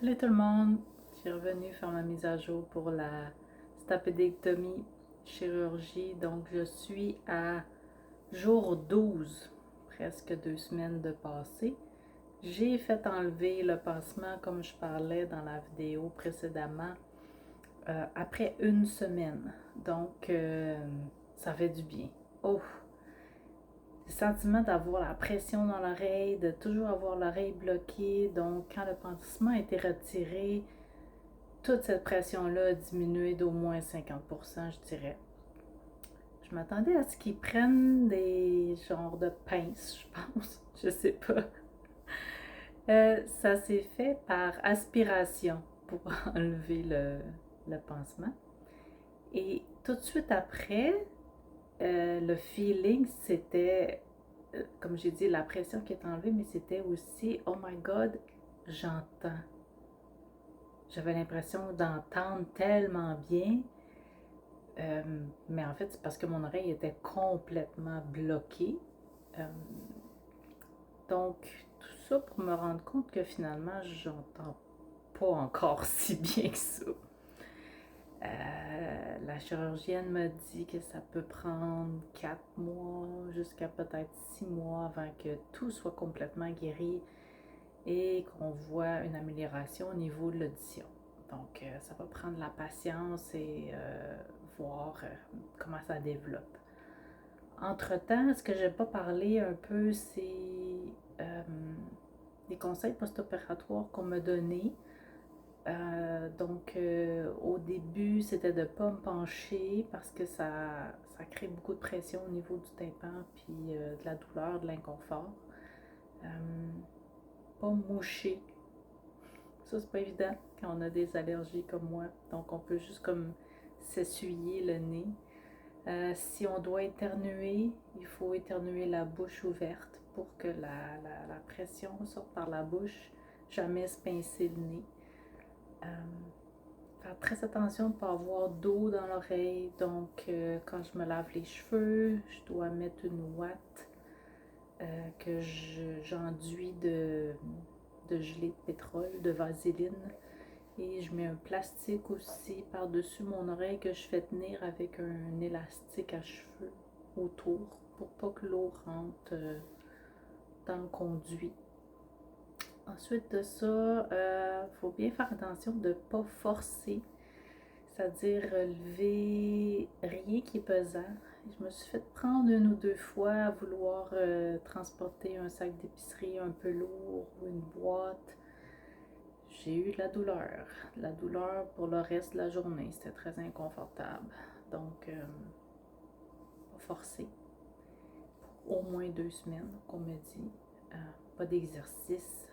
Salut tout le monde, je suis revenue faire ma mise à jour pour la stapédectomie chirurgie. Donc je suis à jour 12, presque 2 semaines de passé. J'ai fait enlever le pansement comme je parlais dans la vidéo précédemment après une semaine. Donc ça fait du bien. Oh, le sentiment d'avoir la pression dans l'oreille, de toujours avoir l'oreille bloquée. Donc quand le pansement a été retiré, toute cette pression-là a diminué d'au moins 50%, je dirais. Je m'attendais à ce qu'ils prennent des genres de pinces, je pense. Je sais pas. Ça s'est fait par aspiration pour enlever le pansement. Et tout de suite après, le feeling, c'était, comme j'ai dit, la pression qui est enlevée, mais c'était aussi, oh my god, j'entends. J'avais l'impression d'entendre tellement bien. Euh, mais en fait, c'est parce que mon oreille était complètement bloquée. Euh, donc, tout ça pour me rendre compte que finalement, j'entends pas encore si bien que ça. La chirurgienne m'a dit que ça peut prendre 4 mois jusqu'à peut-être 6 mois avant que tout soit complètement guéri et qu'on voit une amélioration au niveau de l'audition. Donc, ça va prendre la patience et voir comment ça développe. Entre-temps, ce que j'ai pas parlé un peu, c'est euh, des conseils post-opératoires qu'on m'a donnés. Au début, c'était de ne pas me pencher parce que ça crée beaucoup de pression au niveau du tympan, puis de la douleur, de l'inconfort. Euh, Pas moucher. Ça, c'est pas évident quand on a des allergies comme moi. Donc, on peut juste comme s'essuyer le nez. Si on doit éternuer, il faut éternuer la bouche ouverte pour que la pression sorte par la bouche, jamais se pincer le nez. Euh, Faire très attention de ne pas avoir d'eau dans l'oreille. Donc, quand je me lave les cheveux, je dois mettre une ouate que j'enduis de gelée de pétrole, de vaseline. Et je mets un plastique aussi par-dessus mon oreille que je fais tenir avec un élastique à cheveux autour pour pas que l'eau rentre dans le conduit. Ensuite de ça, faut bien faire attention de ne pas forcer, c'est-à-dire lever rien qui est pesant. Je me suis fait prendre une ou deux fois à vouloir transporter un sac d'épicerie un peu lourd ou une boîte. J'ai eu de la douleur pour le reste de la journée. C'était très inconfortable. Donc, pas forcé. Au moins 2 semaines qu'on me dit. Euh, Pas d'exercice.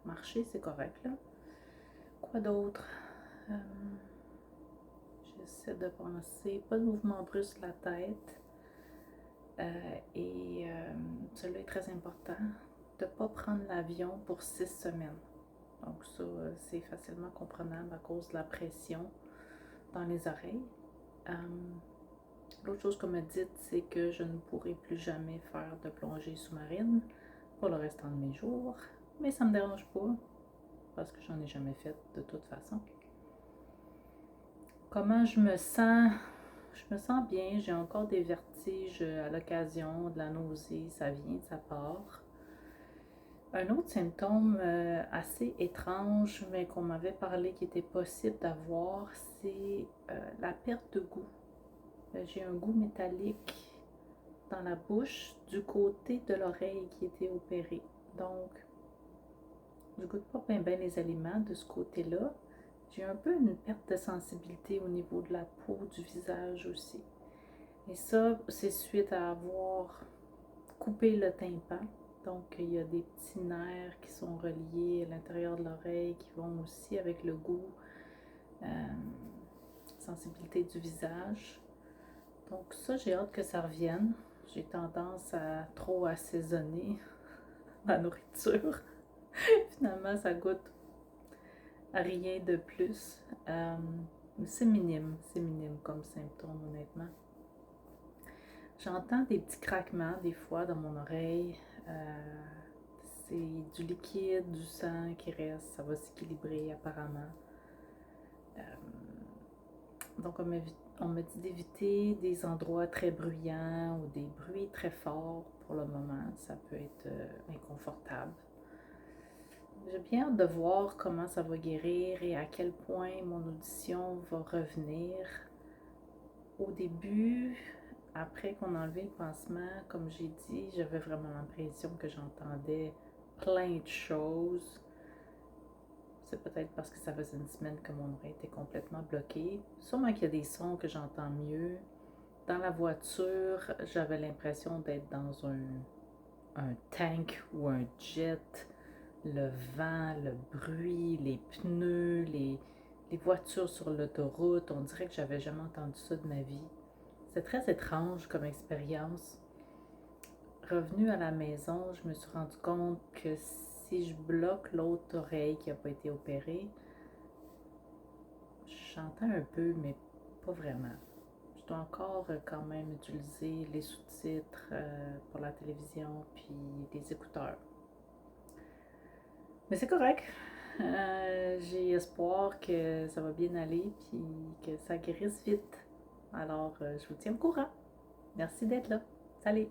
Marcher, c'est correct là. Quoi d'autre? Euh, J'essaie de penser. Pas de mouvement brusque de la tête. Cela est très important. De ne pas prendre l'avion pour 6 semaines. Donc ça, c'est facilement comprenable à cause de la pression dans les oreilles. Euh, L'autre chose qu'on m'a dit, c'est que je ne pourrai plus jamais faire de plongée sous-marine pour le restant de mes jours. Mais ça ne me dérange pas parce que j'en ai jamais fait de toute façon. Comment je me sens? Je me sens bien. J'ai encore des vertiges à l'occasion, de la nausée. Ça vient, ça part. Un autre symptôme assez étrange, mais qu'on m'avait parlé qui était possible d'avoir, c'est la perte de goût. J'ai un goût métallique dans la bouche du côté de l'oreille qui était opérée. Donc, je goûte pas bien les aliments de ce côté-là. J'ai un peu une perte de sensibilité au niveau de la peau, du visage aussi. Et ça, c'est suite à avoir coupé le tympan. Donc, il y a des petits nerfs qui sont reliés à l'intérieur de l'oreille qui vont aussi avec le goût, euh, sensibilité du visage. Donc, ça, j'ai hâte que ça revienne. J'ai tendance à trop assaisonner ma nourriture. Finalement, ça goûte à rien de plus. C'est minime comme symptôme, honnêtement. J'entends des petits craquements des fois dans mon oreille. c'est du liquide, du sang qui reste, ça va s'équilibrer apparemment. Donc on m'a dit d'éviter des endroits très bruyants ou des bruits très forts pour le moment, ça peut être inconfortable. J'ai bien hâte de voir comment ça va guérir et à quel point mon audition va revenir. Au début, après qu'on a enlevé le pansement, comme j'ai dit, j'avais vraiment l'impression que j'entendais plein de choses. C'est peut-être parce que ça faisait une semaine que mon oreille était complètement bloquée. Sûrement qu'il y a des sons que j'entends mieux. Dans la voiture, j'avais l'impression d'être dans un tank ou un jet. Le vent, le bruit, les pneus, les voitures sur l'autoroute, on dirait que j'avais jamais entendu ça de ma vie. C'est très étrange comme expérience. Revenue à la maison, je me suis rendu compte que si je bloque l'autre oreille qui n'a pas été opérée, j'entends un peu, mais pas vraiment. Je dois encore quand même utiliser les sous-titres pour la télévision puis les écouteurs. Mais c'est correct. J'ai espoir que ça va bien aller puis que ça guérisse vite. Alors, je vous tiens au courant. Merci d'être là. Salut!